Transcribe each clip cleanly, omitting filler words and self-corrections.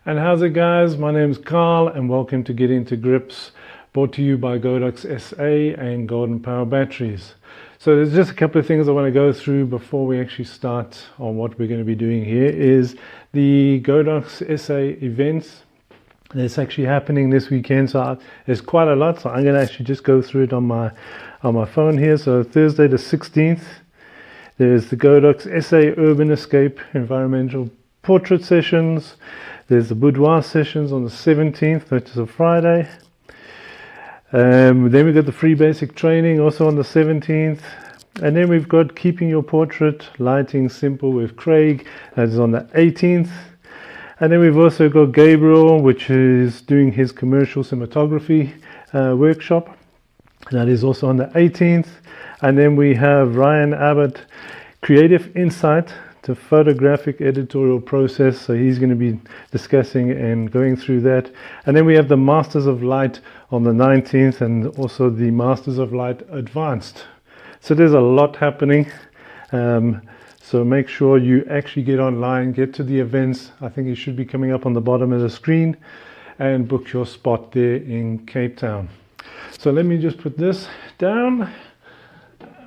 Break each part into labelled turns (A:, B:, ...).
A: And how's it, guys? My name's Karl and welcome to Get Into Grips, brought to you by Godox SA and Golden Power Batteries. So there's just a couple of things I want to go through before we actually start on what we're going to be doing here. Is the Godox SA events that's actually happening this weekend. So there's quite a lot, so I'm going to actually just go through it on my phone here. So Thursday the 16th, there's the Godox SA Urban Escape Environmental Portrait Sessions. There's the boudoir sessions on the 17th, which is a Friday. Then we've got the free basic training also on the 17th. And then we've got Keeping Your Portrait Lighting Simple with Craig. That is on the 18th. And then we've also got Gabriel, which is doing his commercial cinematography workshop. That is also on the 18th. And then we have Ryan Abbott, Creative Insight to Photographic Editorial Process. So he's going to be discussing and going through that. And then we have the Masters of Light on the 19th and also the Masters of Light Advanced. So there's a lot happening. So make sure you actually get online, get to the events. I think it should be coming up on the bottom of the screen, and book your spot there in Cape Town. So let me just put this down.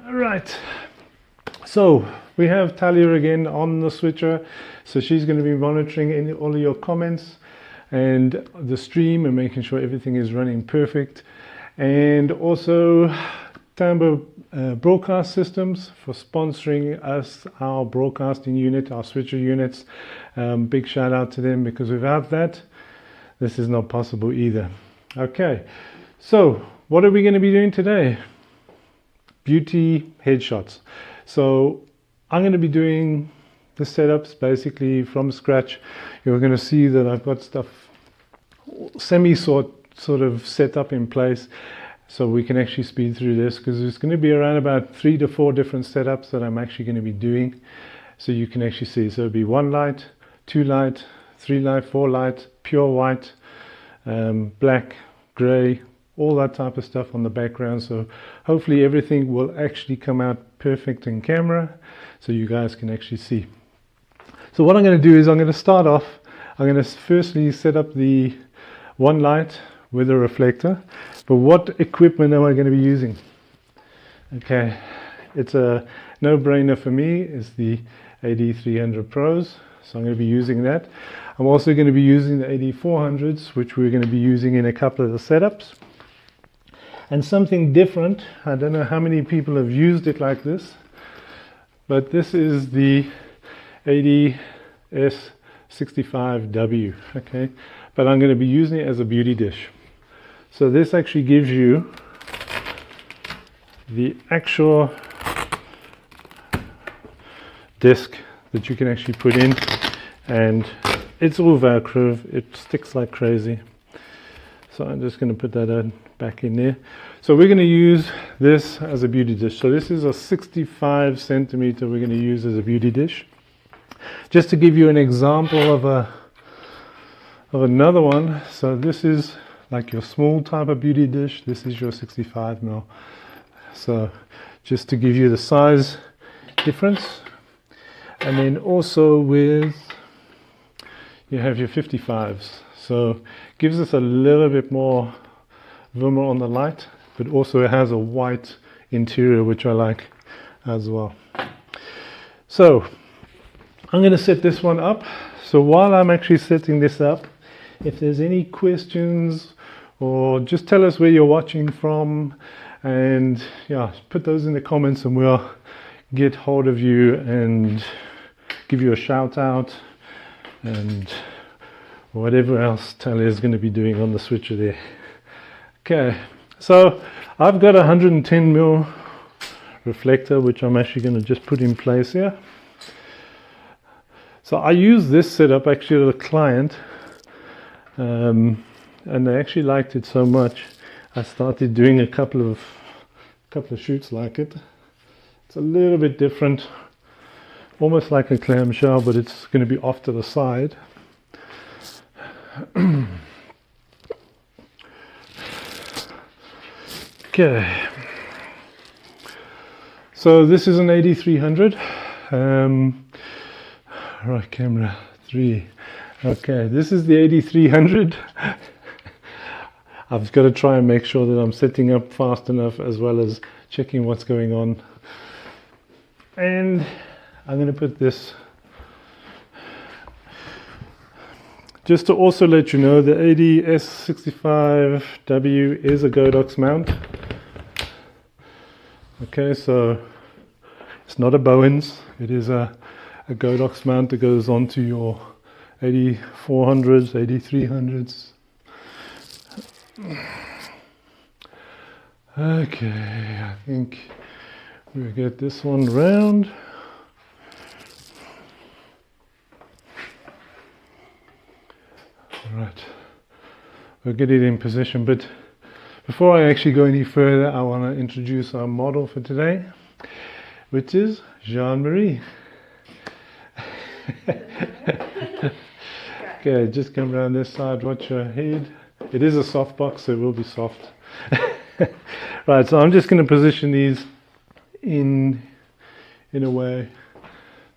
A: Right. So we have Talia again on the switcher. So she's going to be monitoring all of your comments and the stream and making sure everything is running perfect. And also Tambo Broadcast Systems for sponsoring us, our broadcasting unit, our switcher units. Big shout out to them, because without that, this is not possible either. Okay, so what are we going to be doing today? Beauty headshots. So I'm going to be doing the setups basically from scratch. You're going to see that I've got stuff sort of set up in place, so we can actually speed through this, because there's going to be around about 3 to 4 different setups that I'm actually going to be doing, so you can actually see. So it'll be 1 light, 2 light, 3 light, 4 light, pure white, black, gray, all that type of stuff on the background. So hopefully everything will actually come out perfect in camera, so you guys can actually see. So what I'm going to do is I'm going to start off. I'm going to firstly set up the 1 light with a reflector. But what equipment am I going to be using? Okay, it's a no-brainer for me. It's the AD300 Pros, so I'm going to be using that. I'm also going to be using the AD400s, which we're going to be using in a couple of the setups. And something different, I don't know how many people have used it like this, but this is the AD-S65W, okay? But I'm going to be using it as a beauty dish. So this actually gives you the actual disc that you can actually put in, and it's all Velcro, it sticks like crazy. So I'm just going to put that back in there. So we're going to use this as a beauty dish. So this is a 65 centimeter we're going to use as a beauty dish. Just to give you an example of another one. So this is like your small type of beauty dish. This is your 65 mil. So just to give you the size difference. And then also with, you have your 55s. So gives us a little bit more Vimmer on the light, but also it has a white interior, which I like as well. So I'm going to set this one up. So while I'm actually setting this up, if there's any questions, or just tell us where you're watching from, and yeah, put those in the comments and we'll get hold of you and give you a shout out and whatever else Talia is going to be doing on the switcher there. Okay, so I've got a 110 mil reflector, which I'm actually going to just put in place here. So I use this setup actually with a client, and they actually liked it so much I started doing a couple of shoots like it. It's a little bit different, almost like a clamshell, but it's going to be off to the side. Okay, so this is an AD300, right, camera 3, Okay, this is the 8300. I've got to try and make sure that I'm setting up fast enough as well as checking what's going on. And I'm going to put this, just to also let you know, the S01 is a Godox mount. Okay, so it's not a Bowens, it is a Godox mount that goes onto your 8400s, 8300s. Okay, I think we'll get this one round. All right, we'll get it in position, but before I actually go any further, I want to introduce our model for today, which is Jean-Marie. Okay, just come around this side, watch your head. It is a soft box, so it will be soft. Right, so I'm just going to position these in a way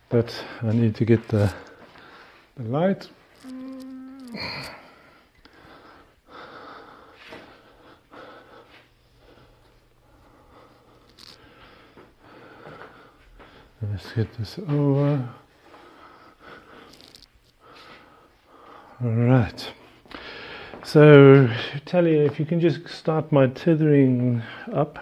A: that I need to get the light. Let's get this over. All right. So, Talia, if you can just start my tethering up.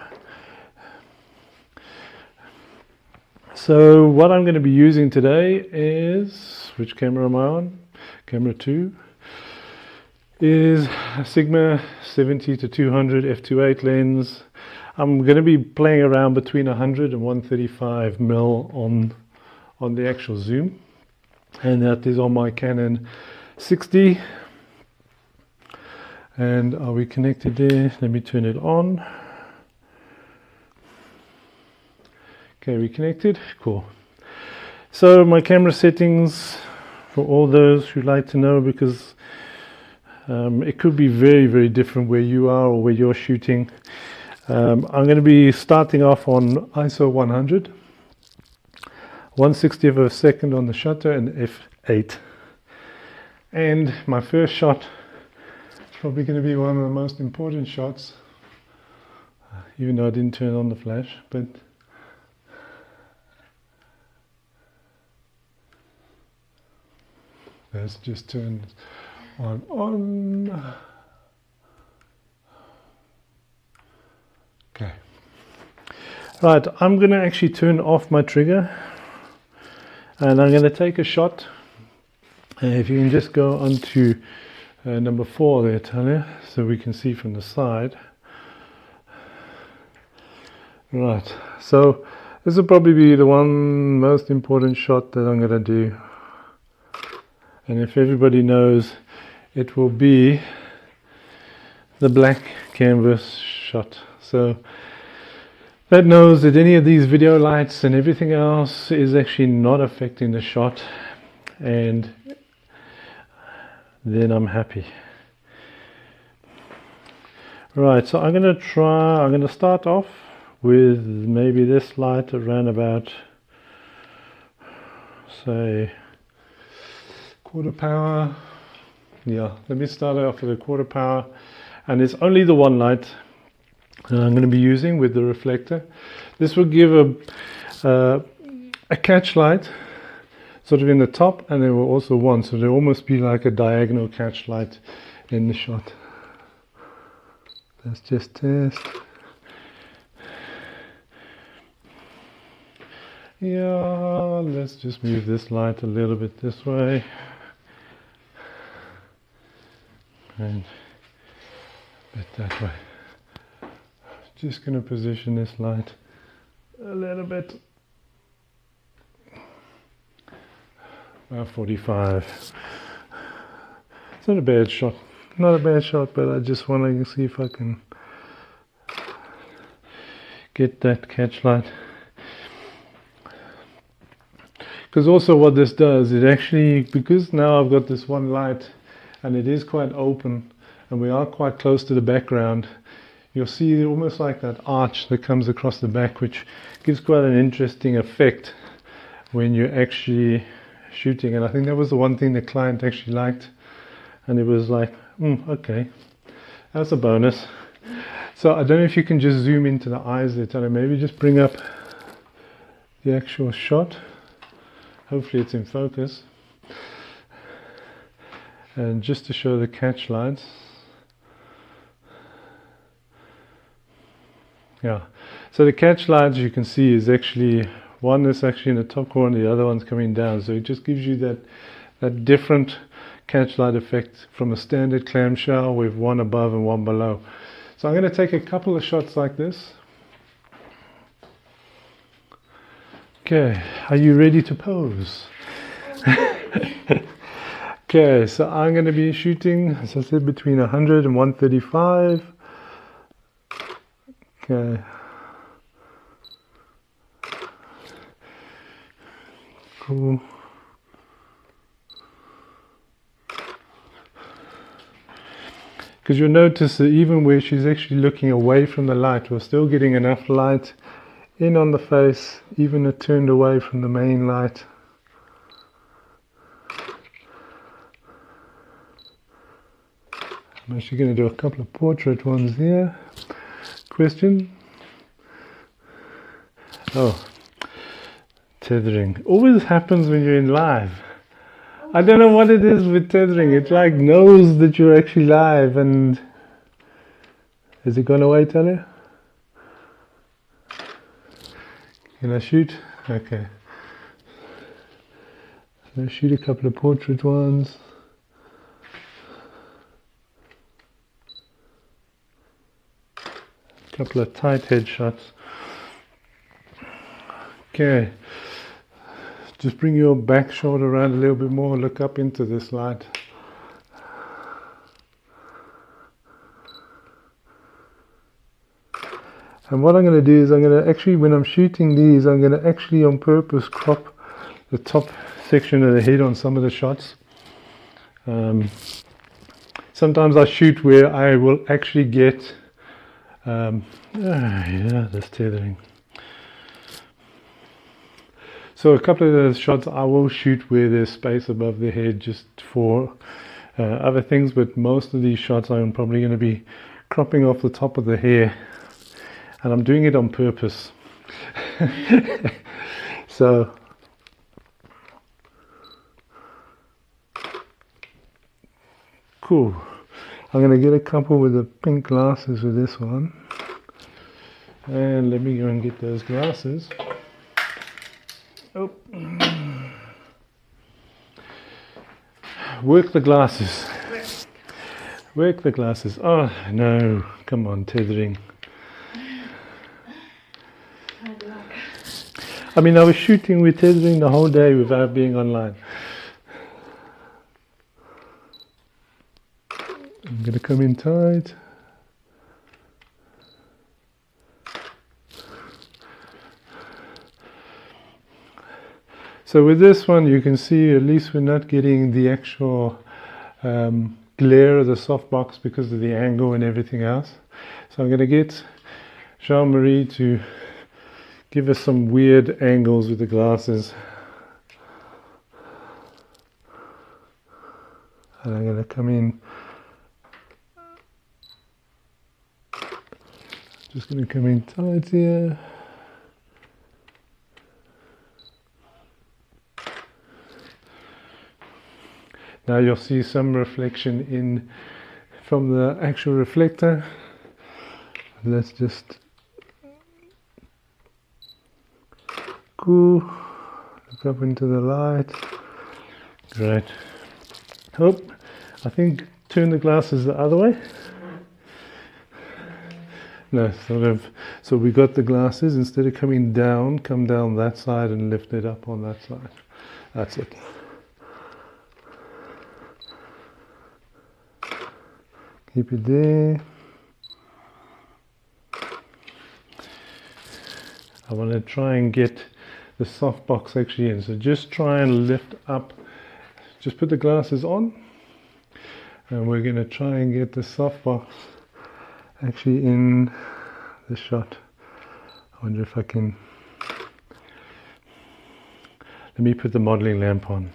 A: So, what I'm going to be using today is, which camera am I on? Camera 2. Is a Sigma 70 to 200 f2.8 lens. I'm going to be playing around between 100 and 135 mil on the actual zoom, and that is on my Canon 60. And are we connected there? Let me turn it on. Okay, we connected. Cool. So my camera settings, for all those who like to know, because it could be very, very different where you are or where you're shooting. I'm going to be starting off on ISO 100, 1/60th of a second on the shutter, and f8. And my first shot, probably going to be one of the most important shots, even though I didn't turn on the flash, but let's just turn on. Okay. Right, I'm going to actually turn off my trigger, and I'm going to take a shot. If you can just go onto number 4 there, Talia, so we can see from the side. Right, so this will probably be the one most important shot that I'm going to do, and if everybody knows, it will be the black canvas shot. So that knows that any of these video lights and everything else is actually not affecting the shot, and then I'm happy. Right, so I'm going to start off with maybe this light around about, say, quarter power. Yeah, let me start off with a quarter power, and it's only the one light that I'm going to be using with the reflector. This will give a catch light sort of in the top, and there will also one, so there will almost be like a diagonal catch light in the shot. Let's just test. Yeah, let's just move this light a little bit this way, and a bit that way. Just going to position this light a little bit, about 45. It's not a bad shot, not a bad shot, but I just want to see if I can get that catch light. Because also what this does, it actually, because now I've got this one light and it is quite open and we are quite close to the background, you'll see almost like that arch that comes across the back, which gives quite an interesting effect when you actually shooting, and I think that was the one thing the client actually liked, and it was like, okay, that's a bonus. So I don't know if you can just zoom into the eyes there, Tony. Maybe just bring up the actual shot. Hopefully it's in focus. And just to show the catch lights. Yeah, so the catch lights you can see is actually one is actually in the top corner, the other one's coming down. So it just gives you that different catch light effect from a standard clamshell with one above and one below. So I'm going to take a couple of shots like this. Okay, are you ready to pose? Okay, so I'm going to be shooting, as I said, between 100 and 135. Okay. Cool. Because you'll notice that even where she's actually looking away from the light, we're still getting enough light in on the face, even it turned away from the main light. I'm actually going to do a couple of portrait ones here. Question? Oh, tethering. Always happens when you're in live. I don't know what it is with tethering. It like knows that you're actually live, and has it gone away, Talia? Can I shoot? Okay. Let's shoot a couple of portrait ones. A couple of tight headshots. Okay. Just bring your back shoulder around a little bit more, look up into this light. And what I'm going to do is I'm going to actually, when I'm shooting these, I'm going to actually on purpose crop the top section of the head on some of the shots. Sometimes I shoot where I will actually get, this tethering. So a couple of those shots I will shoot where there's space above the head just for other things, but most of these shots I'm probably going to be cropping off the top of the hair, and I'm doing it on purpose. So cool. I'm going to get a couple with the pink glasses with this one, and let me go and get those glasses. Oh. Work the glasses. Work the glasses. Oh no, come on, tethering. I mean, I was shooting with tethering the whole day without being online. I'm going to come in tight. So with this one you can see at least we're not getting the actual glare of the softbox because of the angle and everything else. So I'm going to get Jean-Marie to give us some weird angles with the glasses. And I'm going to come in. Just going to come in tight here. Now you'll see some reflection in from the actual reflector. Let's just look up into the light. Great. Oh, I think turn the glasses the other way. No, sort of. So we got the glasses, instead of coming down, come down that side and lift it up on that side. That's it. Keep it there. I want to try and get the softbox actually in. So just try and lift up. Just put the glasses on. And we're going to try and get the softbox actually in the shot. I wonder if I can. Let me put the modeling lamp on.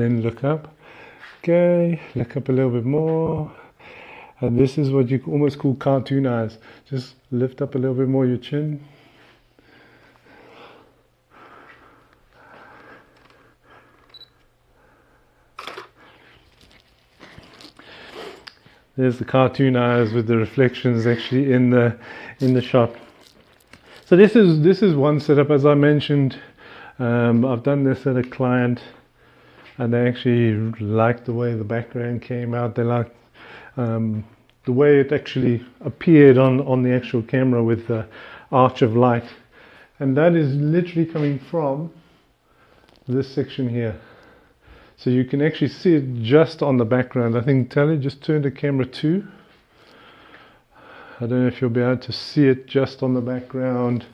A: then look up. Okay, look up a little bit more. And this is what you almost call cartoon eyes. Just lift up a little bit more your chin. There's the cartoon eyes with the reflections actually in the shot. So this is one setup. As I mentioned, I've done this at a client, and they actually liked the way the background came out. They liked the way it actually appeared on the actual camera with the arch of light, and that is literally coming from this section here. So you can actually see it just on the background. I think Tally, just turn the camera to. I don't know if you'll be able to see it just on the background.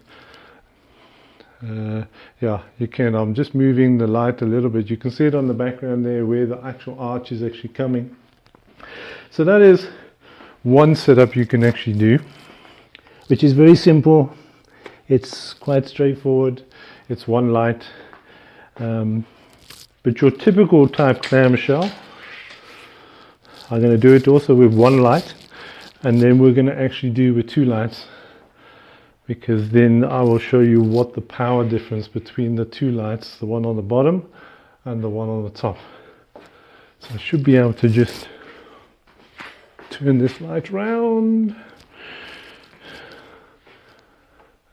A: Yeah, you can. I'm just moving the light a little bit. You can see it on the background there where the actual arch is actually coming. So that is one setup you can actually do, which is very simple. It's quite straightforward. It's one light. But your typical type clamshell, I'm going to do it also with one light, and then we're going to actually do with two lights, because then I will show you what the power difference between the two lights, the one on the bottom and the one on the top. So I should be able to just turn this light round,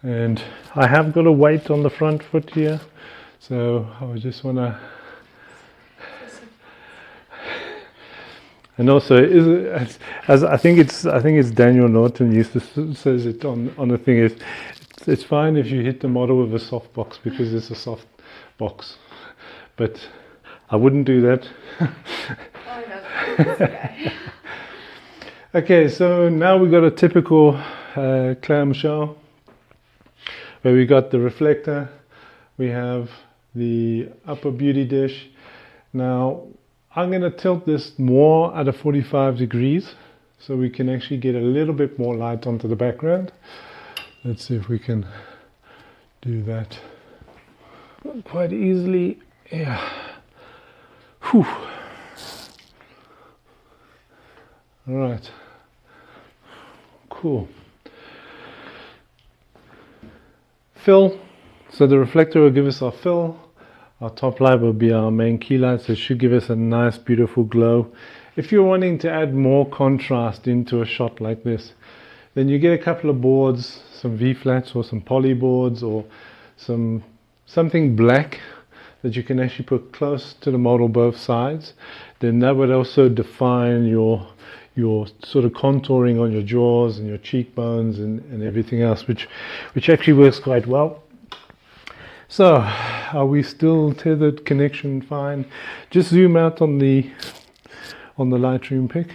A: and I have got a weight on the front foot here, so I just want to. And also, as I think it's Daniel Norton used to says it on the thing is, it's fine if you hit the model with a soft box because it's a soft box, but I wouldn't do that.
B: Oh, no, okay.
A: Okay, so now we've got a typical clamshell where we got the reflector, we have the upper beauty dish. Now I'm going to tilt this more at a 45 degrees so we can actually get a little bit more light onto the background. Let's see if we can do that quite easily. Yeah. Whew. All right. Cool. Fill. So the reflector will give us our fill. Our top light will be our main key light, so it should give us a nice beautiful glow. If you're wanting to add more contrast into a shot like this, then you get a couple of boards, some V-flats or some poly boards or something black that you can actually put close to the model both sides. Then that would also define your sort of contouring on your jaws and your cheekbones and everything else, which actually works quite well. So, are we still tethered connection fine? Just zoom out on the Lightroom pic.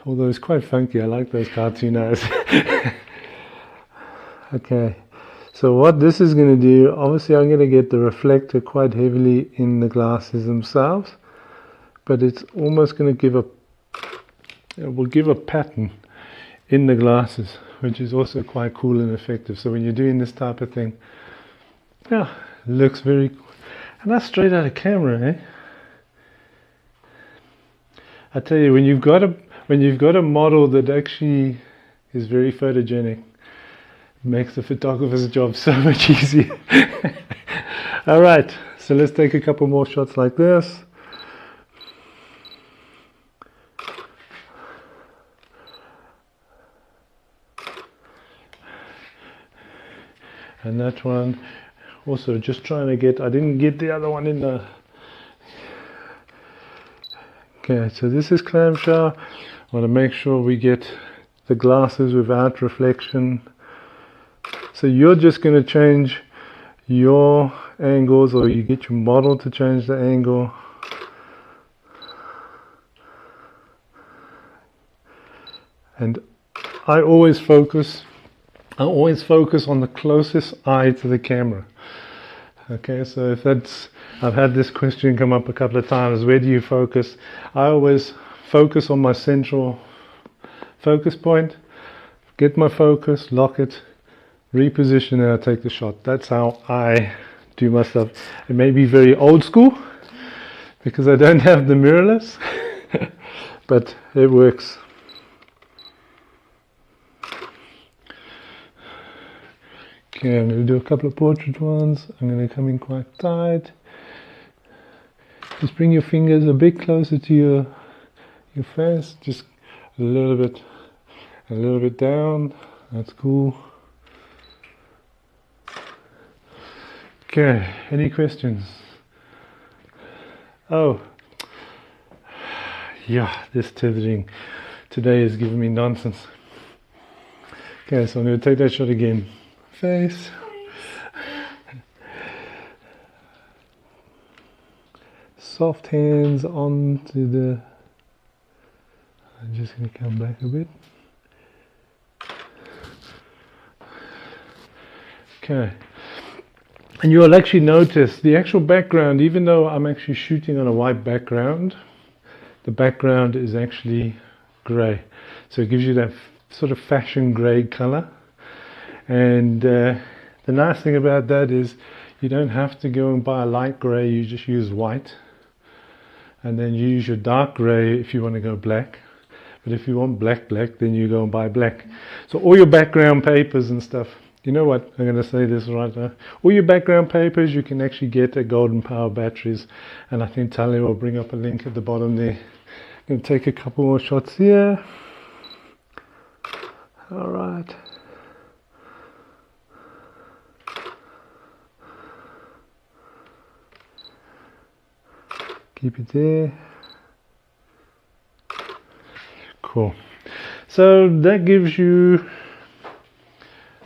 A: Although it's quite funky, I like those cartoon eyes. Okay, so what this is going to do, obviously I'm going to get the reflector quite heavily in the glasses themselves, but it's almost going to give a pattern in the glasses, which is also quite cool and effective. So when you're doing this type of thing, yeah, looks very cool. And that's straight out of camera, eh? I tell you, when you've got a model that actually is very photogenic, it makes the photographer's job so much easier. All right, so let's take a couple more shots like this. And that one. Also, just trying to get, I didn't get the other one in the... Okay, so this is clamshell. I want to make sure we get the glasses without reflection. So you're just going to change your angles, or you get your model to change the angle. And I always focus on the closest eye to the camera. Okay, so if that's, I've had this question come up a couple of times, where do you focus? I always focus on my central focus point, get my focus, lock it, reposition, and I take the shot. That's how I do my stuff. It may be very old school, because I don't have the mirrorless, but it works. Okay, I'm going to do a couple of portrait ones. I'm going to come in quite tight. Just bring your fingers a bit closer to your face, just a little bit down. That's cool. Okay, any questions? Oh, yeah, this tethering today is giving me nonsense. Okay, so I'm going to take that shot again. Face. Soft hands onto the... I'm just going to come back a bit. Okay. And you'll actually notice the actual background, even though I'm actually shooting on a white background, the background is actually grey. So it gives you that sort of fashion grey color. And the nice thing about that is you don't have to go and buy a light grey, you just use white. And then you use your dark grey if you want to go black. But if you want black, then you go and buy black. So all your background papers and stuff, you know what, I'm going to say this right now. All your background papers you can actually get at Golden Power Batteries. And I think Talia will bring up a link at the bottom there. I'm going to take a couple more shots here. Alright. Keep it there. Cool. So that gives you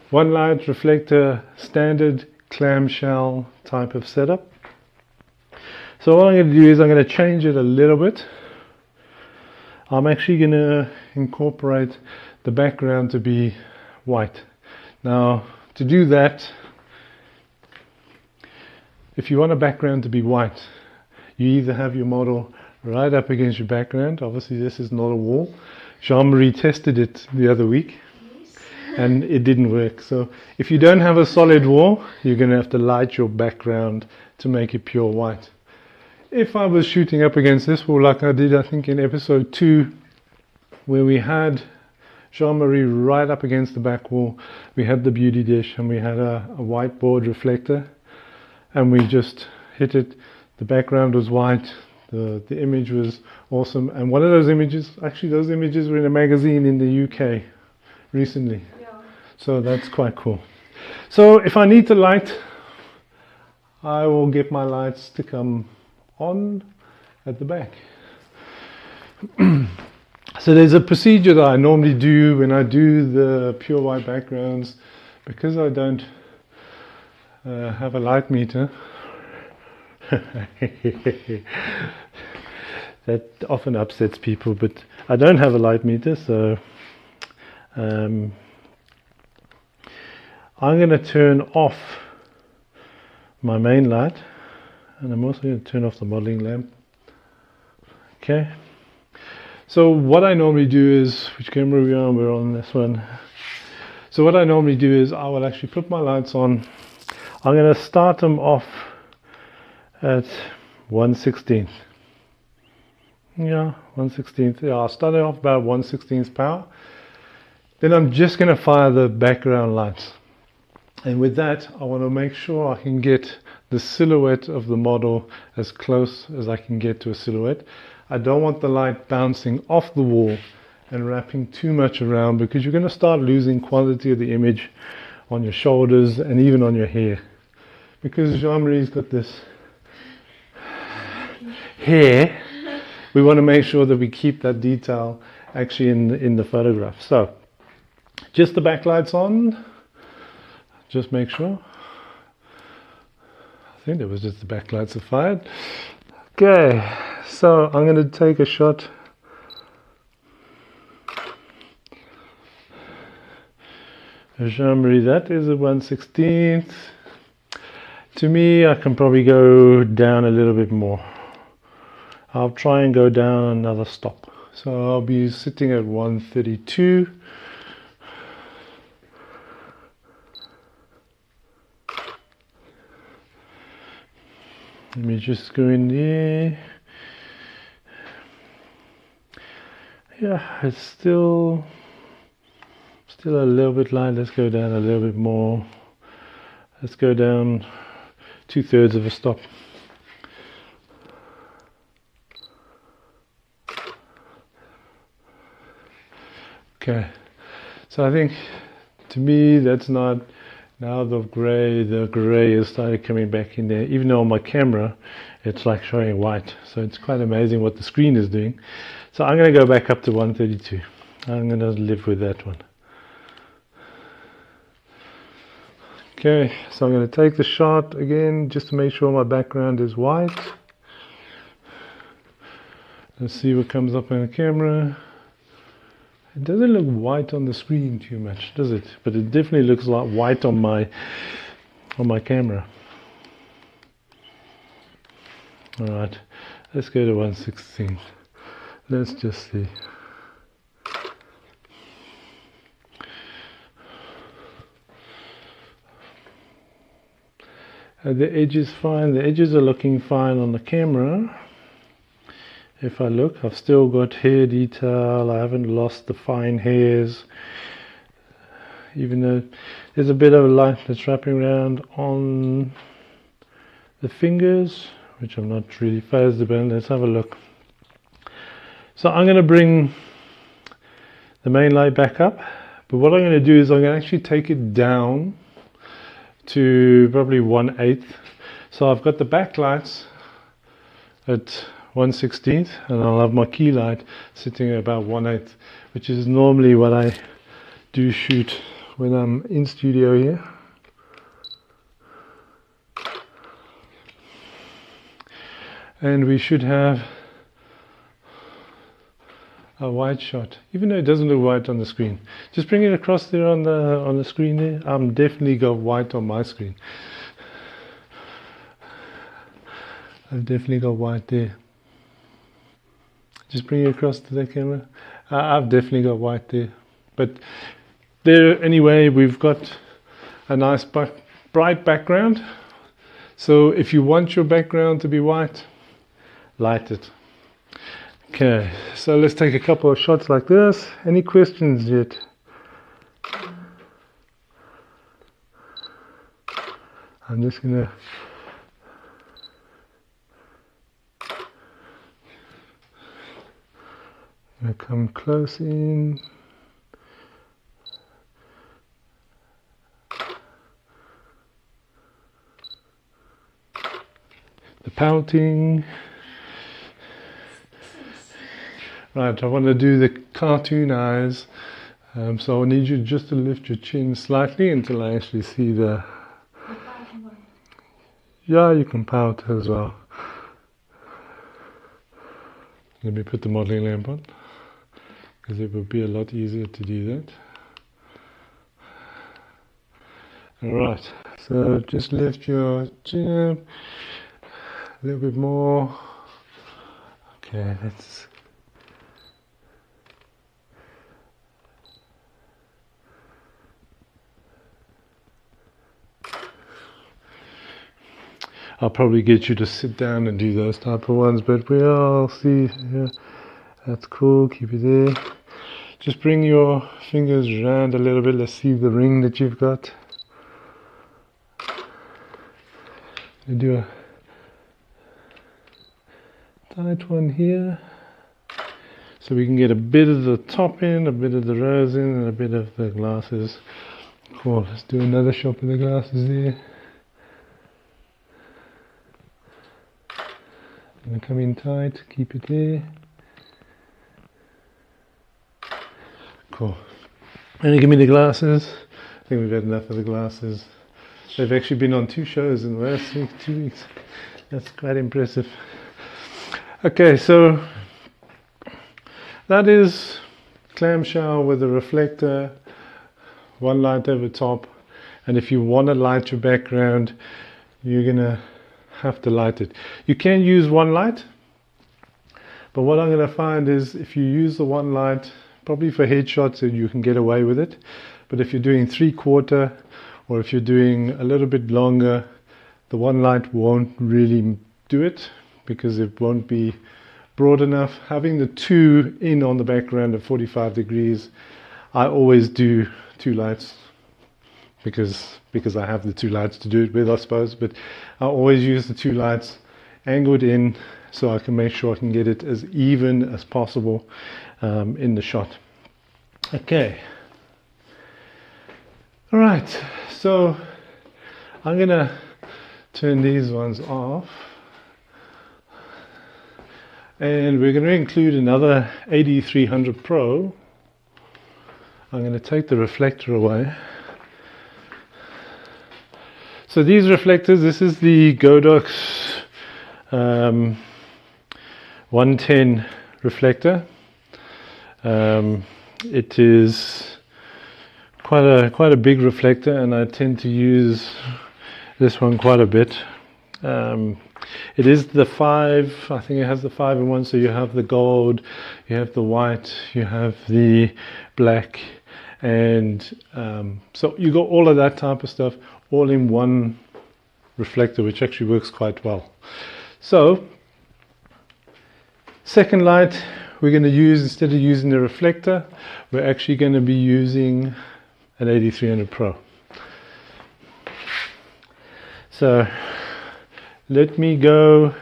A: one light reflector, standard clamshell type of setup. So what I'm going to do is I'm going to change it a little bit. I'm actually going to incorporate the background to be white. Now to do that, if you want a background to be white, you either have your model right up against your background. Obviously this is not a wall. Jean-Marie tested it the other week and it didn't work. So if you don't have a solid wall, you're going to have to light your background to make it pure white. If I was shooting up against this wall like I did I think in episode 2, where we had Jean-Marie right up against the back wall, we had the beauty dish and we had a whiteboard reflector and we just hit it. The background was white, the image was awesome, and one of those images, actually those images were in a magazine in the UK recently. Yeah. So that's quite cool. So if I need to light, I will get my lights to come on at the back. So there's a procedure that I normally do when I do the pure white backgrounds, because I don't have a light meter. That often upsets people, but I don't have a light meter, so I'm going to turn off my main light, and I'm also going to turn off the modeling lamp. Okay, so what I normally do is, which camera are we on? We're on this one. So what I normally do is I will actually put my lights on. I'm going to start them off at 1/16. Yeah, 1/16. Yeah, I'll start it off about 1/16 power. Then I'm just going to fire the background lights. And with that, I want to make sure I can get the silhouette of the model as close as I can get to a silhouette. I don't want the light bouncing off the wall and wrapping too much around, because you're going to start losing quality of the image on your shoulders and even on your hair. Because Jean-Marie's got this hair, we want to make sure that we keep that detail actually in the photograph. So just the backlights on, just make sure. I think it was just the backlights are fired. Okay, so I'm going to take a shot. Jean-Marie, that is a 1/16. To me, I can probably go down a little bit more. I'll try and go down another stop. So I'll be sitting at 132. Let me just go in there. Yeah, it's still a little bit light. Let's go down a little bit more. Let's go down 2/3 of a stop. Okay, so I think to me that's not, now the gray has started coming back in there, even though on my camera it's like showing white, so it's quite amazing what the screen is doing. So I'm going to go back up to 132. I'm going to live with that one. Okay, so I'm going to take the shot again just to make sure my background is white. Let's see what comes up on the camera. It doesn't look white on the screen too much, does it? But it definitely looks like white on my camera. All right, let's go to 1/16. Let's just see. The edge is fine. The edges are looking fine on the camera. If I look, I've still got hair detail. I haven't lost the fine hairs, even though there's a bit of light that's wrapping around on the fingers, which I'm not really phased about. Let's have a look. So I'm going to bring the main light back up, but what I'm going to do is I'm going to actually take it down to probably 1/8. So I've got the backlights at 1/16, and I'll have my key light sitting at about 1/8, which is normally what I do shoot when I'm in studio here. And we should have a white shot, even though it doesn't look white on the screen. Just bring it across there on the screen there. I'm definitely got white on my screen. I've definitely got white there. Just bring it across to the camera. I've definitely got white there. But there, anyway, we've got a nice bright background. So if you want your background to be white, light it. Okay, so let's take a couple of shots like this. Any questions yet? I'm just gonna come close in. The pouting. Right, I want to do the cartoon eyes. So I need you just to lift your chin slightly until I actually see the... Yeah, you can pout as well. Let me put the modeling lamp on, because it would be a lot easier to do that. Alright, so just lift your chin up a little bit more. Okay, let's... I'll probably get you to sit down and do those type of ones, but we'll see. Yeah, that's cool. Keep it there. Just bring your fingers around a little bit. Let's see the ring that you've got. I do a tight one here, so we can get a bit of the top in, a bit of the rose in, and a bit of the glasses. Cool. Let's do another shot with the glasses there. And come in tight, keep it there. Cool. And give me the glasses. I think we've had enough of the glasses. They've actually been on 2 shows in the last 2 weeks. That's quite impressive. Okay, so that is clamshell with a reflector, one light over top, and if you want to light your background, you're gonna have to light it. You can use one light, but what I'm going to find is if you use the one light, probably for headshots, you can get away with it. But if you're doing 3/4, or if you're doing a little bit longer, the one light won't really do it, because it won't be broad enough. Having the 2 in on the background at 45 degrees, I always do 2 lights because I have the 2 lights to do it with, I suppose, but I always use the 2 lights angled in so I can make sure I can get it as even as possible in the shot. Okay. All right, so I'm gonna turn these ones off, and we're going to include another AD300 Pro. I'm going to take the reflector away. So these reflectors, this is the Godox 110 reflector. It is quite a big reflector, and I tend to use this one quite a bit. It is the 5, I think it has the 5-in-1, so you have the gold, you have the white, you have the black, and so you got all of that type of stuff all in one reflector, which actually works quite well. So second light we're going to use, instead of using the reflector, we're actually going to be using an AD300 Pro. So let me go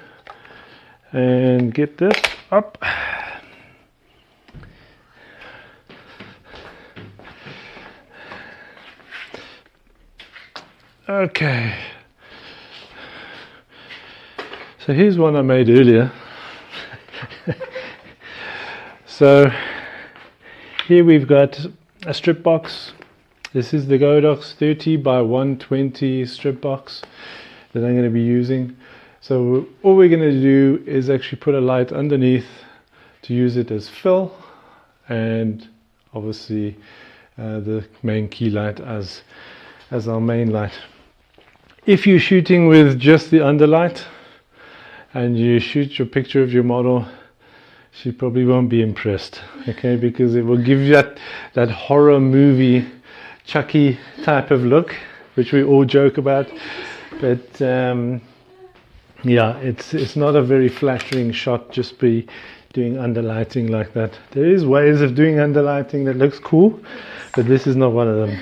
A: and get this up. Okay. So here's one I made earlier. So here we've got a strip box. This is the Godox 30 by 120 strip box that I'm going to be using. So all we're going to do is actually put a light underneath to use it as fill, and obviously the main key light as our main light. If you're shooting with just the underlight and you shoot your picture of your model, she probably won't be impressed, okay, because it will give you that horror movie Chucky type of look, which we all joke about. But yeah, it's not a very flattering shot just be doing underlighting like that. There is ways of doing underlighting that looks cool, but this is not one of them.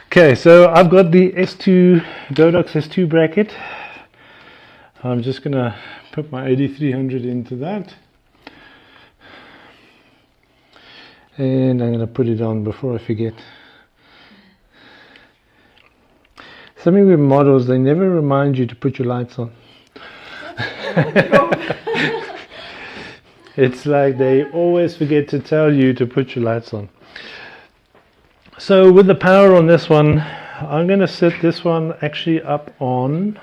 A: Okay, so I've got the Godox S2 bracket. I'm just gonna put my AD300 into that, and I'm gonna put it on before I forget. Something with models, they never remind you to put your lights on. It's like they always forget to tell you to put your lights on. So with the power on this one, I'm going to set this one actually up on,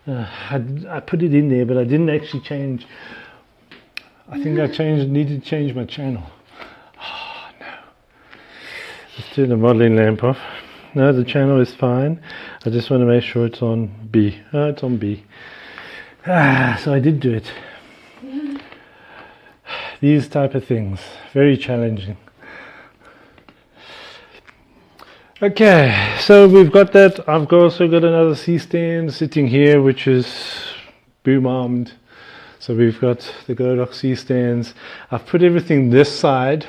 A: I put it in there, but I didn't actually change. I think I needed to change my channel. Oh no. Let's turn the modeling lamp off. No, the channel is fine. I just want to make sure it's on B. Oh, it's on B. So I did do it. These type of things, very challenging. Okay, so we've got that. I've also got another C-stand sitting here, which is boom armed. So we've got the Godox C-stands. I've put everything this side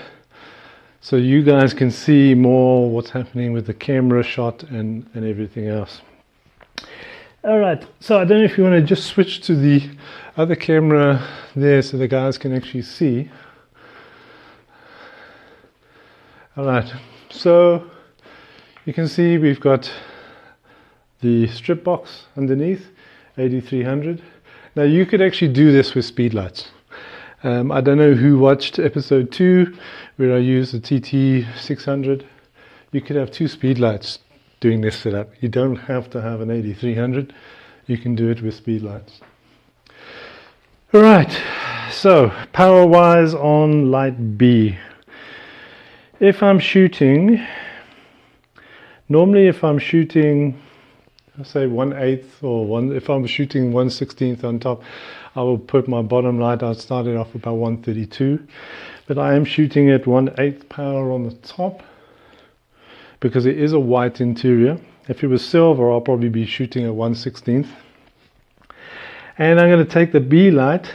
A: so you guys can see more what's happening with the camera shot and everything else. All right, so I don't know if you want to just switch to the other camera there so the guys can actually see. All right, so you can see we've got the strip box underneath, AD300. Now you could actually do this with speed lights. I don't know who watched episode 2 where I used the TT600. You could have 2 speed lights doing this setup. You don't have to have an AD300. You can do it with speed lights. Alright, so power wise on light B. If I'm shooting, normally if I'm shooting, I say 1/8 or if I'm shooting 1/16 on top, I will put my bottom light, I'll start it off about 132, but I am shooting at 1/8 power on the top because it is a white interior. If it was silver, I'll probably be shooting at 1/16. And I'm going to take the B light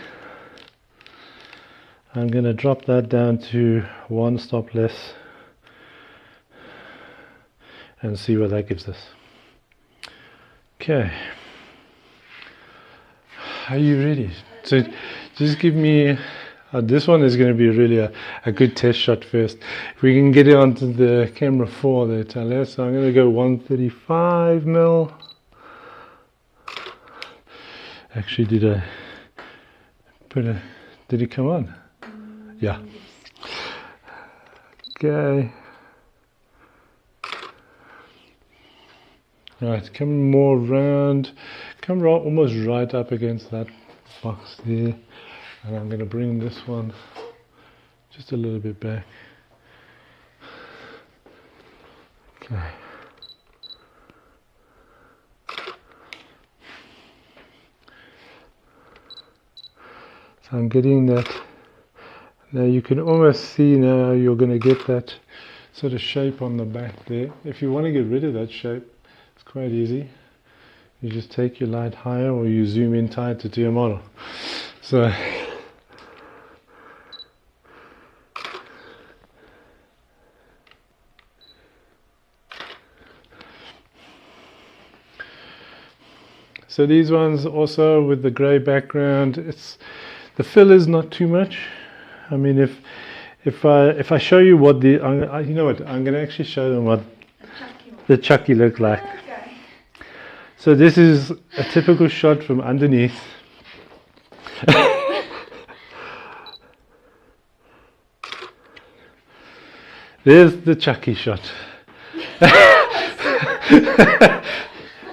A: I'm going to drop that down to 1 stop less and see what that gives us. Okay, are you ready? So just give me, this one is going to be really a good test shot first. If we can get it onto the camera 4 there, Talia. So I'm going to go 135mm. Actually, did it come on? Yeah. Okay. Right, come more round, come almost right up against that box there, and I'm going to bring this one just a little bit back. Okay. So I'm getting that. Now you can almost see now you're going to get that sort of shape on the back there. If you want to get rid of that shape, it's quite easy. You just take your light higher or you zoom in tighter to your model. So these ones also with the grey background, the fill is not too much. I mean, if I show you what the you know what, I'm going to actually show them what the Chucky look like.
B: Okay.
A: So this is a typical shot from underneath. There's the Chucky shot.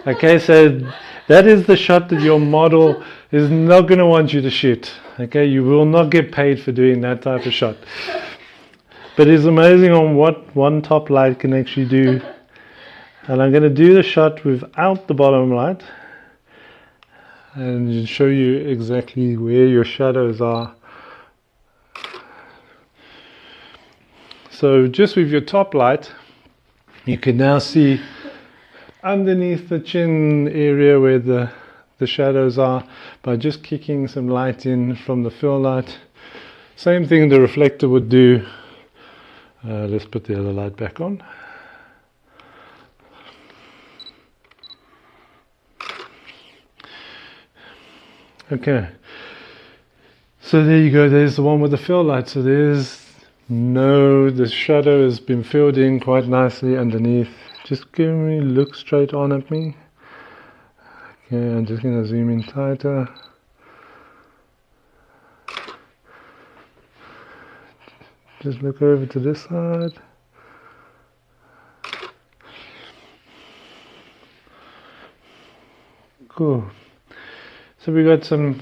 A: Okay, so that is the shot that your model is not going to want you to shoot. Okay, you will not get paid for doing that type of shot. But it's amazing on what one top light can actually do. And I'm going to do the shot without the bottom light and show you exactly where your shadows are. So just with your top light, you can now see underneath the chin area where the shadows are by just kicking some light in from the fill light. Same thing the reflector would do. Let's put the other light back on. Okay, so there you go, there's the one with the fill light. So the shadow has been filled in quite nicely underneath. Just look straight on at me. Okay, I'm just going to zoom in tighter. Just look over to this side. Cool. So we got some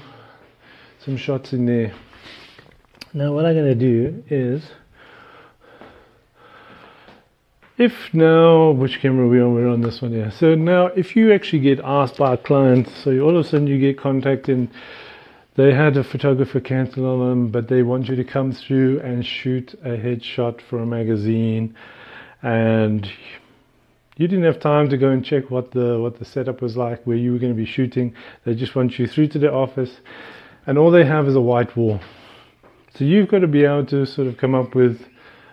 A: shots in there. Now what I'm going to do is, which camera are we on? We're on this one here. So now if you actually get asked by a client, so all of a sudden you get contacted, they had a photographer cancel on them, but they want you to come through and shoot a headshot for a magazine, and you didn't have time to go and check what the setup was like, where you were going to be shooting. They just want you through to their office, and all they have is a white wall. So you've got to be able to sort of come up with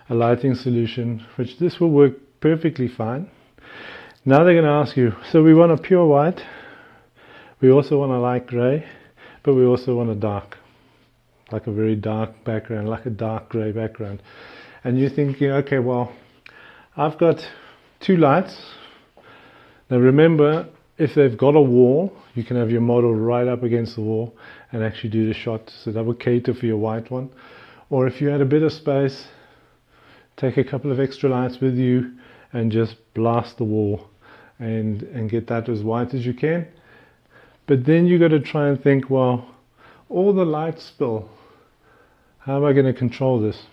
A: a lighting solution, which this will work perfectly fine. Now they're going to ask you, so we want a pure white, we also want a light grey, but we also want a dark, like a very dark background, like a dark grey background. And you're thinking, okay, well, I've got 2 lights. Now remember, if they've got a wall, you can have your model right up against the wall and actually do the shot. So that would cater for your white one. Or if you had a bit of space, take a couple of extra lights with you and just blast the wall and get that as white as you can. But then you got to try and think, well, all the light spill, how am I going to control this?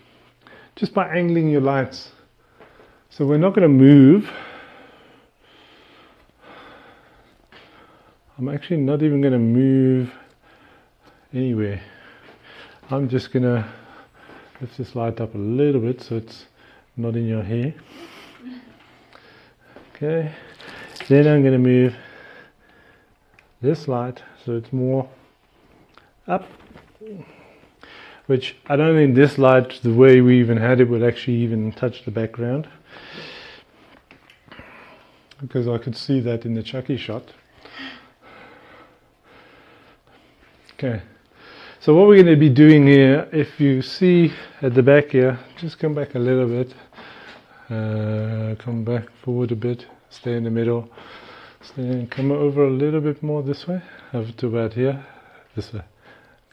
A: Just by angling your lights. So we're not going to move. I'm actually not even going to move anywhere. I'm just going to lift this light up a little bit so it's not in your hair. Okay, then I'm going to move this light so it's more up. which I don't think this light, the way we even had it, would actually even touch the background, because I could see that in the Chucky shot. Okay, so what we're going to be doing here, if you see at the back here, just come back a little bit, come back forward a bit, stay in the middle, stay, come over a little bit more this way, over to about here, this way.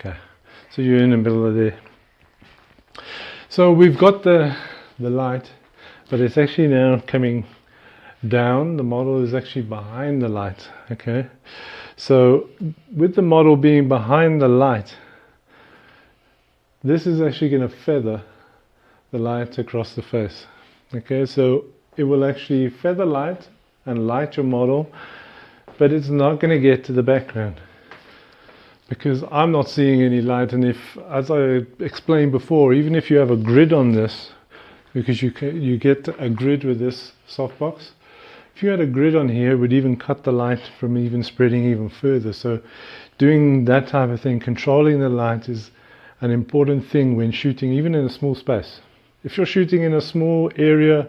A: Okay, so you're in the middle of there. So we've got the light, but it's actually now coming down. The model is actually behind the light. Okay, so with the model being behind the light, this is actually going to feather the light across the face. Okay, so it will actually feather light and light your model, but it's not going to get to the background because I'm not seeing any light. And if, as I explained before, even if you have a grid on this, because you get a grid with this softbox, if you had a grid on here, it would even cut the light from even spreading even further. So doing that type of thing, controlling the light, is an important thing when shooting, even in a small space. If you're shooting in a small area,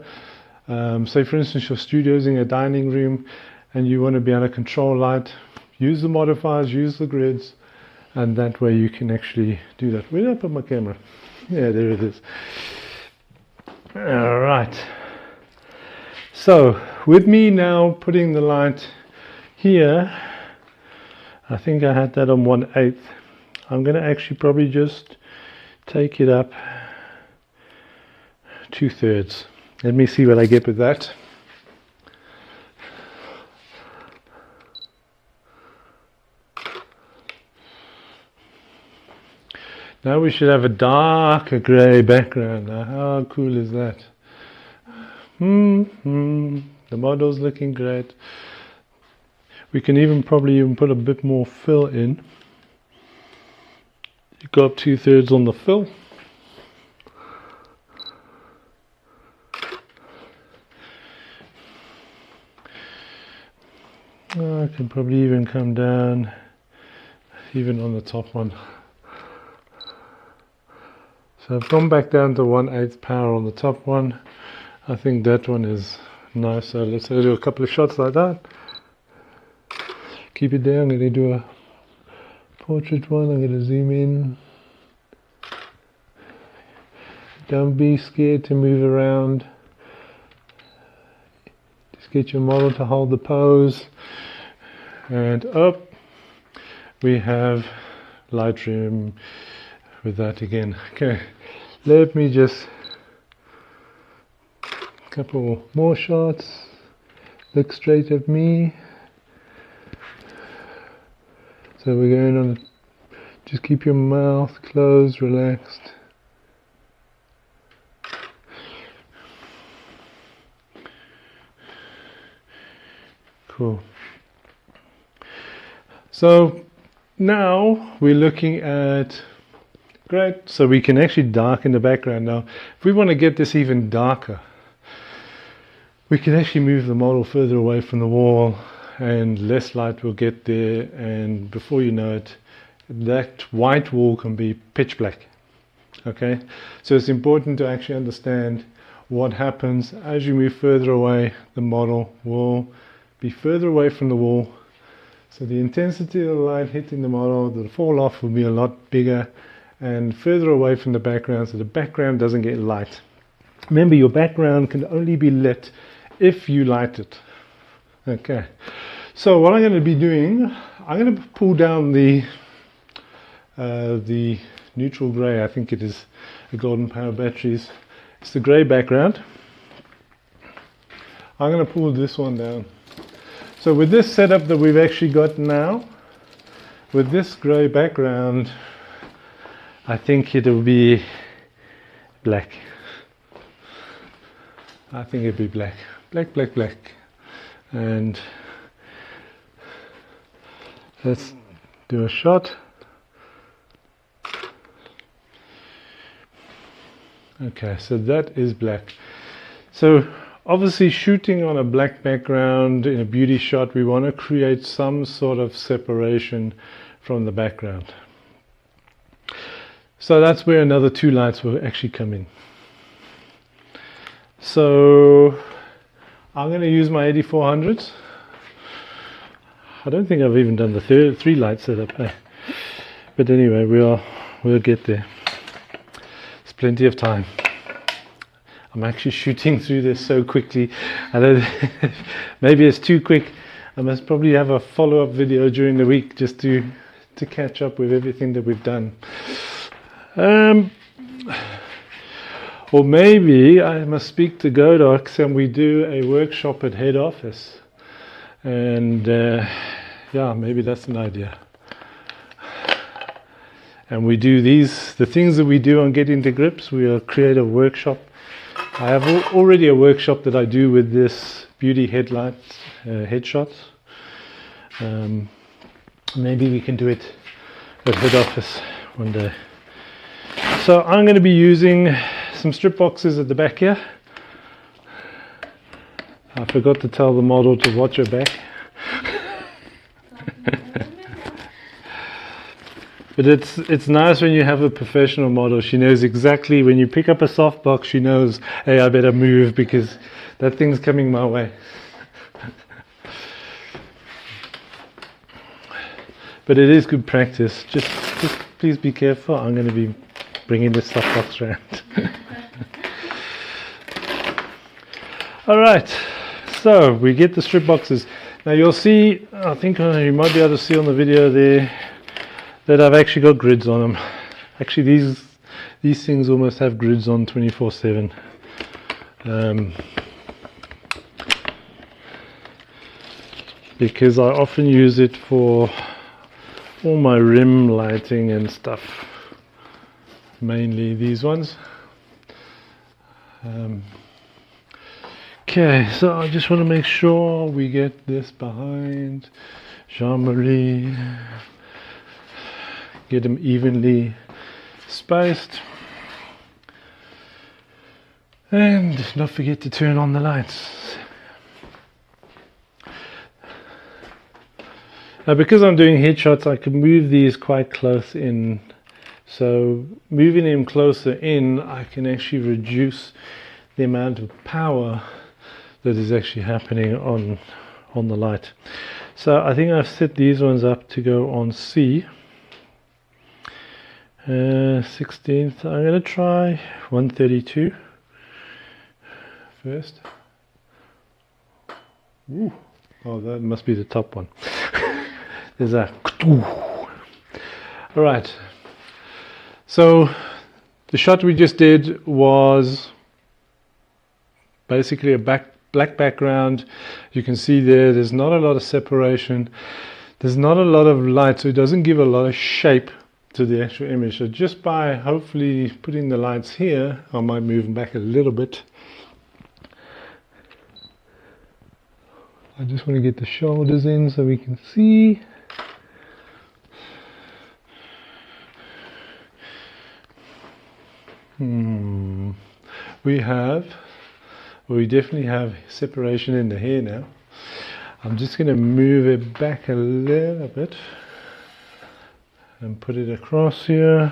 A: say for instance your studio's in a dining room and you want to be able to control light, use the modifiers, use the grids, and that way you can actually do that. Where did I put my camera? Yeah, there it is. All right. So with me now putting the light here, I think I had that on 1/8. I'm going to actually probably just take it up 2/3. Let me see what I get with that. Now we should have a darker grey background. Now how cool is that? The model's looking great. We can even probably even put a bit more fill in. You go up 2/3 on the fill. I can probably even come down even on the top one. So I've gone back down to 1/8 power on the top one. I think that one is nice. So let's do a couple of shots like that. Keep it there. I'm going to do a portrait one. I'm going to zoom in. Don't be scared to move around. Just get your model to hold the pose. And up we have Lightroom with that again. Okay, let me just couple more shots. Look straight at me. So we're going on, just keep your mouth closed, relaxed. Cool. So now we're looking at, great, so we can actually darken the background. Now if we want to get this even darker, we can actually move the model further away from the wall and less light will get there, and before you know it, that white wall can be pitch black. Okay, so it's important to actually understand what happens as you move further away. The model will be further away from the wall, so the intensity of the light hitting the model, the fall off will be a lot bigger and further away from the background, so the background doesn't get light. Remember, your background can only be lit if you light it. Okay, so what I'm going to be doing, I'm going to pull down the neutral grey. I think it is the Golden Power batteries. It's the grey background. I'm going to pull this one down. So with this setup that we've actually got now, with this grey background, I think it'll be black. I think it'll be black. Black, black, black. And let's do a shot. Okay, so that is black. So obviously shooting on a black background in a beauty shot, we want to create some sort of separation from the background. So that's where another 2 lights will actually come in. So I'm going to use my 8400s. I don't think I've even done the 3 light setup, but anyway, we'll get there. There's plenty of time. I'm actually shooting through this so quickly. I don't maybe it's too quick. I must probably have a follow-up video during the week just to catch up with everything that we've done. Or maybe I must speak to Godox and we do a workshop at head office. And yeah, maybe that's an idea. And we do the things that we do on Get Into Grips, we'll create a workshop. I have already a workshop that I do with this beauty headlights, headshots. Maybe we can do it at head office one day. So I'm going to be using some strip boxes at the back here. I forgot to tell the model to watch her back. But it's nice when you have a professional model. She knows exactly when you pick up a softbox, she knows, hey, I better move because that thing's coming my way. But it is good practice. Just please be careful. I'm going to be bringing this softbox around. All right. So we get the strip boxes. Now you'll see, I think you might be able to see on the video there, that I've actually got grids on them. Actually, these things almost have grids on 24/7. Because I often use it for all my rim lighting and stuff. Mainly these ones. Okay, so I just want to make sure we get this behind Jean-Marie. Get them evenly spaced, and not forget to turn on the lights. Now because I'm doing headshots, I can move these quite close in, so moving them closer in I can actually reduce the amount of power that is actually happening on the light. So I think I've set these ones up to go on C. 16th, I'm going to try 132 first. Ooh. Oh, that must be the top one. There's a. Alright, so the shot we just did was basically a black background. You can see there's not a lot of separation, there's not a lot of light, so it doesn't give a lot of shape to the actual image. So just by hopefully putting the lights here, I might move them back a little bit. I just want to get the shoulders in so we can see. We definitely have separation in the hair now. I'm just going to move it back a little bit and put it across here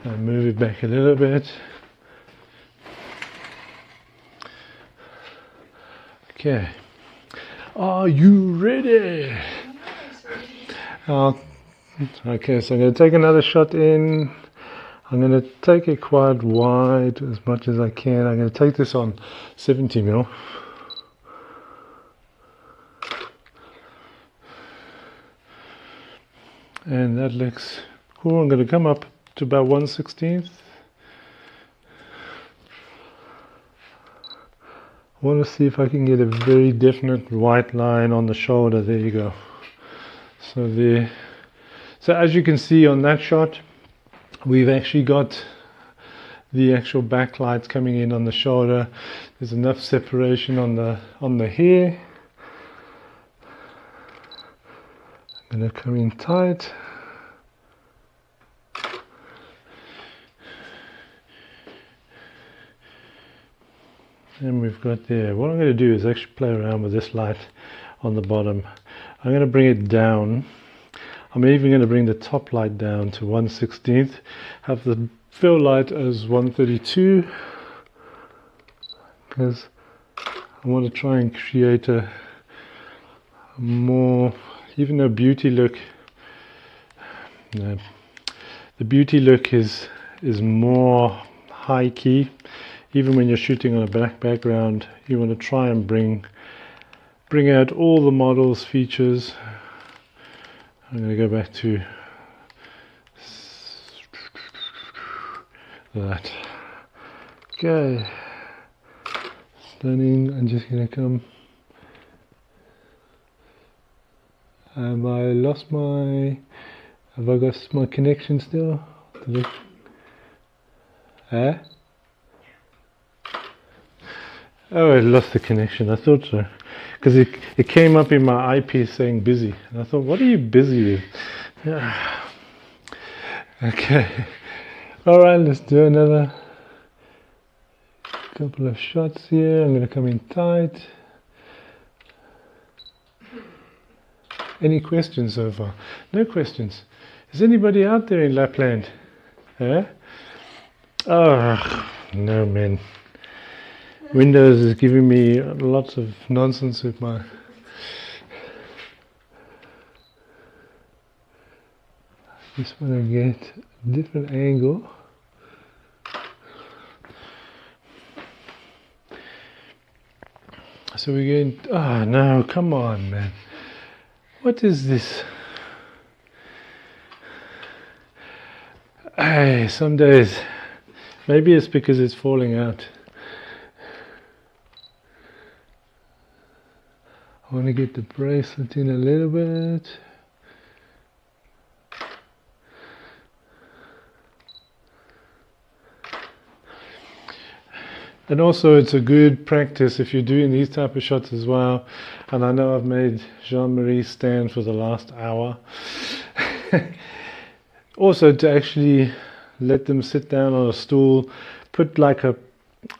A: and move it back a little bit. Okay, are you ready? Okay, so I'm going to take another shot in. I'm going to take it quite wide as much as I can. I'm going to take this on 70mm. And that looks cool. I'm going to come up to about 1/16. I want to see if I can get a very definite white line on the shoulder. There you go. So there. So as you can see on that shot, we've actually got the actual backlights coming in on the shoulder. There's enough separation on the hair. I'm going to come in tight. And we've got there. What I'm going to do is actually play around with this light on the bottom. I'm going to bring it down. I'm even going to bring the top light down to 1/16, have the fill light as 132, because I want to try and create a more, even a beauty look. No, the beauty look is more high key. Even when you're shooting on a black background, you want to try and bring out all the model's features. I'm going to go back to that. Okay, stunning. I'm just going to come. Have I lost my? Have I got my connection still? Eh? Oh, I lost the connection. I thought so, because it came up in my eyepiece saying busy, and I thought, what are you busy with? Yeah. Okay. All right, let's do another couple of shots here. I'm going to come in tight. Any questions so far? No questions. Is anybody out there in Lapland? Eh? Oh, no, man. Windows is giving me lots of nonsense with my... Just want to get a different angle. So we're going... Oh, no, come on, man. What is this? Hey, some days, maybe it's because it's falling out. I want to get the bracelet in a little bit. And also it's a good practice if you're doing these type of shots as well. And I know I've made Jean-Marie stand for the last hour. Also to actually let them sit down on a stool, put like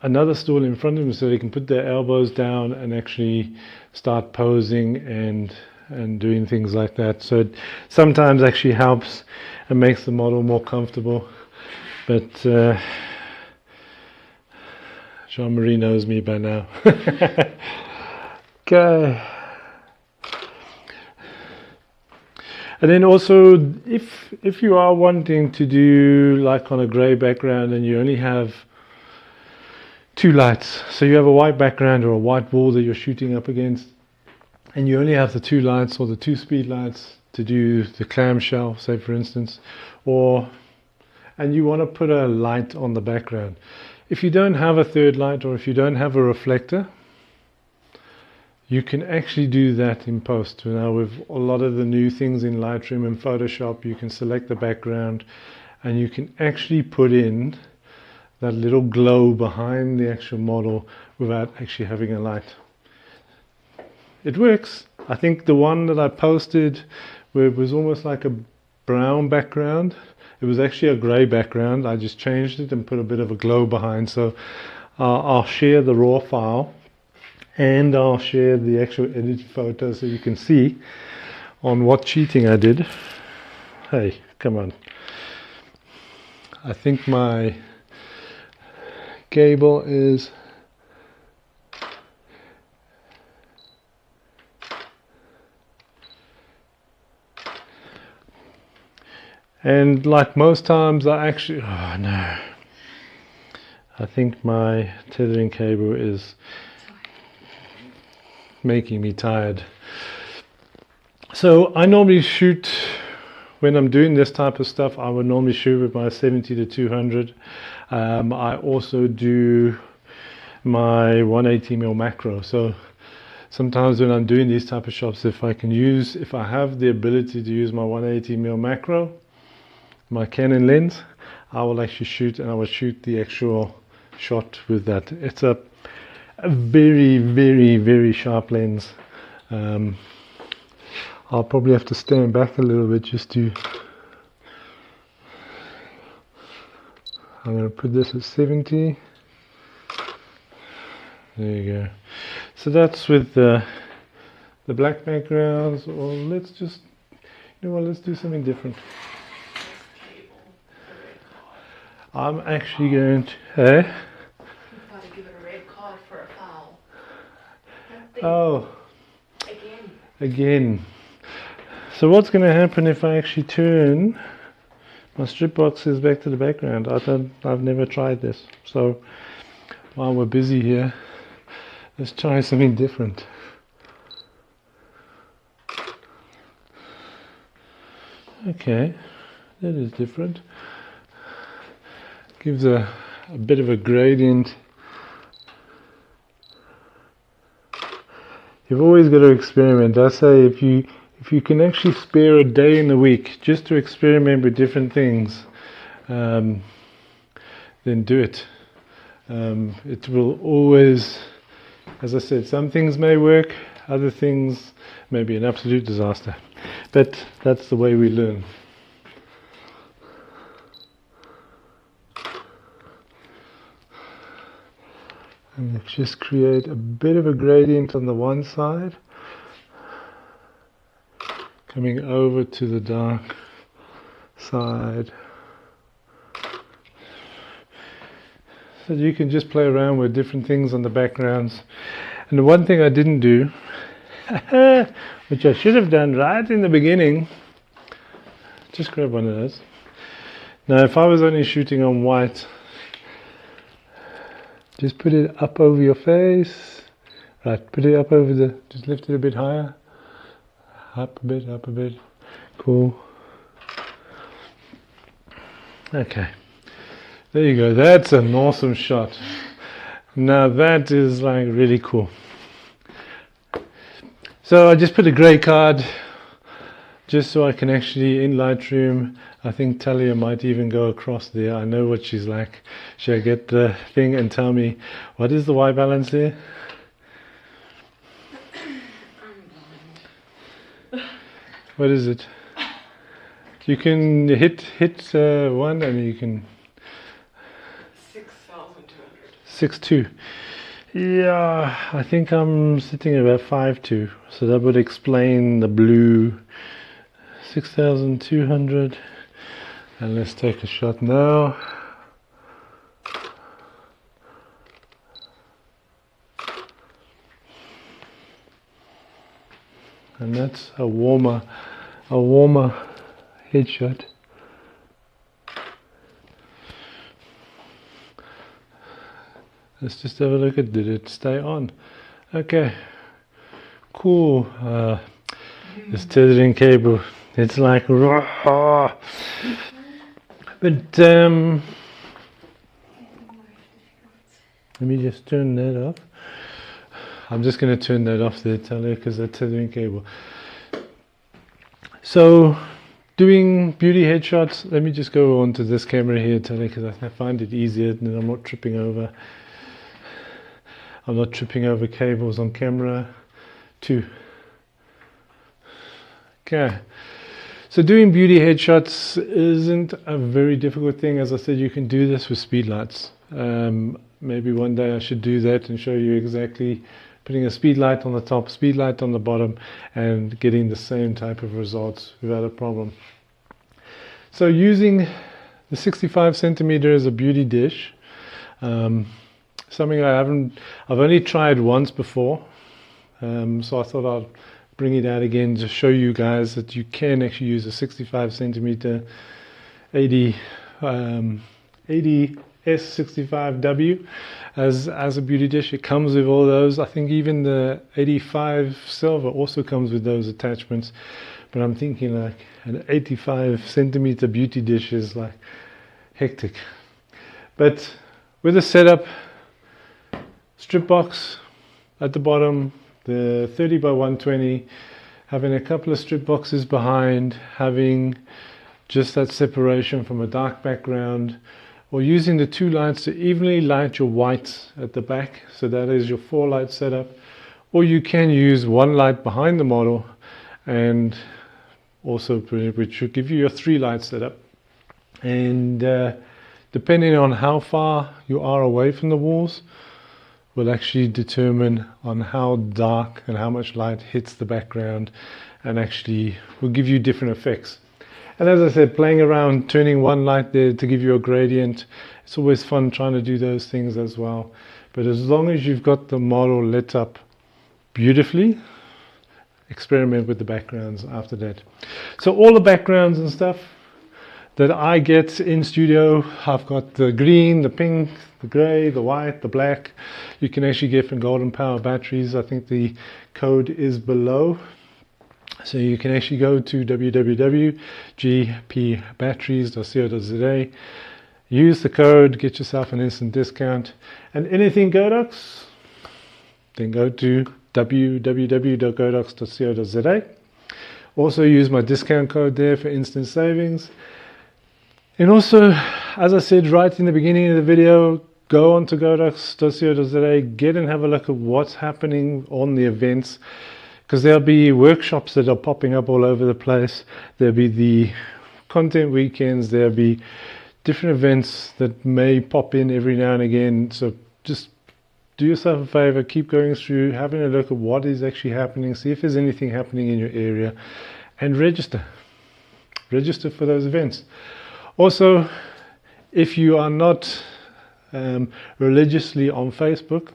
A: another stool in front of them so they can put their elbows down and actually start posing and doing things like that. So it sometimes actually helps and makes the model more comfortable. But Jean-Marie knows me by now. Okay. And then also, if you are wanting to do like on a grey background and you only have two lights, so you have a white background or a white wall that you're shooting up against, and you only have the two lights or the two speed lights to do the clamshell, say for instance, and you want to put a light on the background. If you don't have a third light or if you don't have a reflector, you can actually do that in post. Now with a lot of the new things in Lightroom and Photoshop, you can select the background and you can actually put in that little glow behind the actual model without actually having a light. It works. I think the one that I posted where it was almost like a brown background, it was actually a grey background. I just changed it and put a bit of a glow behind. So I'll share the raw file and I'll share the actual edited photo so you can see on what cheating I did. Hey, come on. I think my cable is and like most times I actually, oh no, I think my tethering cable is making me tired. So I normally shoot, when I'm doing this type of stuff, I would normally shoot with my 70 to 200. I also do my 180mm macro. So sometimes when I'm doing these type of shots, if I have the ability to use my 180mm macro, my Canon lens, I will actually shoot, and I will shoot the actual shot with that. It's a very, very, very sharp lens. I'll probably have to stand back a little bit just to... I'm going to put this at 70. There you go. So that's with the black backgrounds, or let's just Well, let's do something different. I'm actually going to...
B: You've got to give it a red card for a foul.
A: Oh.
B: Again.
A: Again. So what's going to happen if I actually turn my strip boxes back to the background? I've never tried this. So while we're busy here, let's try something different. Okay, that is different. Gives a bit of a gradient. You've always got to experiment. I say if you can actually spare a day in the week just to experiment with different things, then do it. It will always, as I said, some things may work, other things may be an absolute disaster. But that's the way we learn. And let's just create a bit of a gradient on the one side, coming over to the dark side. So you can just play around with different things on the backgrounds. And the one thing I didn't do, which I should have done right in the beginning, just grab one of those. Now if I was only shooting on white, just put it up over your face. Right, put it up over the, just lift it a bit higher. Up a bit, up a bit. Cool. Okay. There you go. That's an awesome shot. Now that is like really cool. So I just put a grey card just so I can actually, in Lightroom, I think Talia might even go across there. I know what she's like. She'll get the thing and tell me, what is the white balance there? What is it? You can hit one and you can... 6.2. Yeah, I think I'm sitting at about 5.2. So that would explain the blue. 6,200. And let's take a shot now. And that's a warmer headshot. Let's just have a look at, did it stay on? Okay, cool. This tethering cable, it's like raw. But let me just turn that off. I'm just going to turn that off there, Talia, because that's tethering cable. So, doing beauty headshots, let me just go on to this camera here, Talia, because I find it easier and I'm not tripping over. I'm not tripping over cables on camera. 2. Okay. So doing beauty headshots isn't a very difficult thing. As I said, you can do this with speed lights. Maybe one day I should do that and show you exactly putting a speed light on the top, speed light on the bottom, and getting the same type of results without a problem. So using the 65 centimeter as a beauty dish, something I've only tried once before, so I thought I'd bring it out again to show you guys that you can actually use a 65 centimeter 80 S65W as a beauty dish. It comes with all those. I think even the 85 silver also comes with those attachments, but I'm thinking like an 85 centimeter beauty dish is like hectic. But with a setup, strip box at the bottom, the 30 by 120, having a couple of strip boxes behind, having just that separation from a dark background, or using the 2 lights to evenly light your whites at the back, so that is your 4 light setup. Or you can use 1 light behind the model, and also which should give you your 3 light setup. And depending on how far you are away from the walls, will actually determine on how dark and how much light hits the background and actually will give you different effects. And as I said, playing around, turning one light there to give you a gradient, it's always fun trying to do those things as well. But as long as you've got the model lit up beautifully, experiment with the backgrounds after that. So all the backgrounds and stuff that I get in studio, I've got the green, the pink, the grey, the white, the black. You can actually get from Golden Power batteries. I think the code is below. So you can actually go to www.gpbatteries.co.za, use the code, get yourself an instant discount. And anything Godox, then go to www.godox.co.za. Also use my discount code there for instant savings. And also, as I said right in the beginning of the video, go on to godox.co.za, get and have a look at what's happening on the events, because there'll be workshops that are popping up all over the place. There'll be the content weekends, there'll be different events that may pop in every now and again. So just do yourself a favor, keep going through, having a look at what is actually happening, see if there's anything happening in your area, and register for those events. Also, if you are not religiously on Facebook,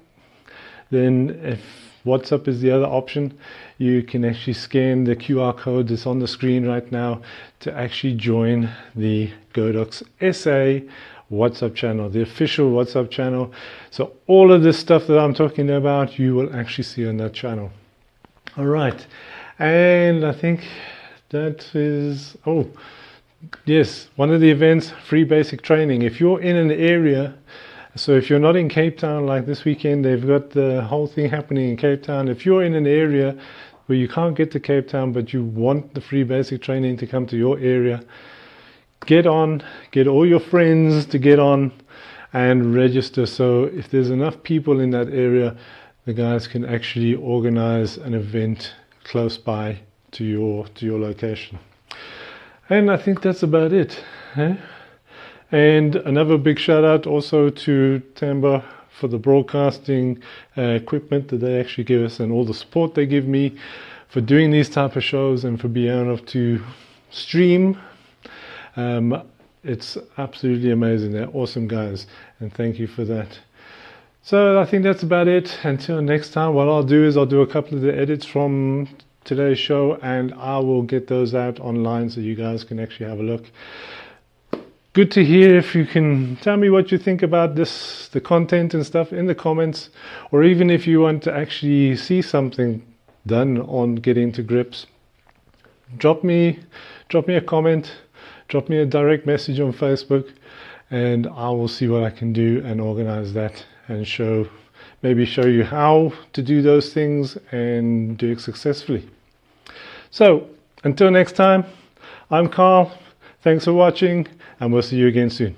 A: then if WhatsApp is the other option, you can actually scan the QR code that's on the screen right now to actually join the Godox SA WhatsApp channel, the official WhatsApp channel. So all of this stuff that I'm talking about, you will actually see on that channel. All right, and I think that is, oh yes, one of the events, free basic training. If you're in an area, so if you're not in Cape Town, like this weekend, they've got the whole thing happening in Cape Town. If you're in an area where you can't get to Cape Town, but you want the free basic training to come to your area, get on, get all your friends to get on and register. So if there's enough people in that area, the guys can actually organize an event close by to your location. And I think that's about it. And another big shout out also to Tamba for the broadcasting equipment that they actually give us, and all the support they give me for doing these type of shows and for being able to stream. It's absolutely amazing. They're awesome guys, and thank you for that. So I think that's about it. Until next time, what I'll do is I'll do a couple of the edits from today's show, and I will get those out online so you guys can actually have a look. Good to hear if you can tell me what you think about this, the content and stuff in the comments, or even if you want to actually see something done on Getting to Grips, drop me a comment, drop me a direct message on Facebook, and I will see what I can do and organize that and maybe show you how to do those things and do it successfully. So until next time, I'm Karl. Thanks for watching, and we'll see you again soon.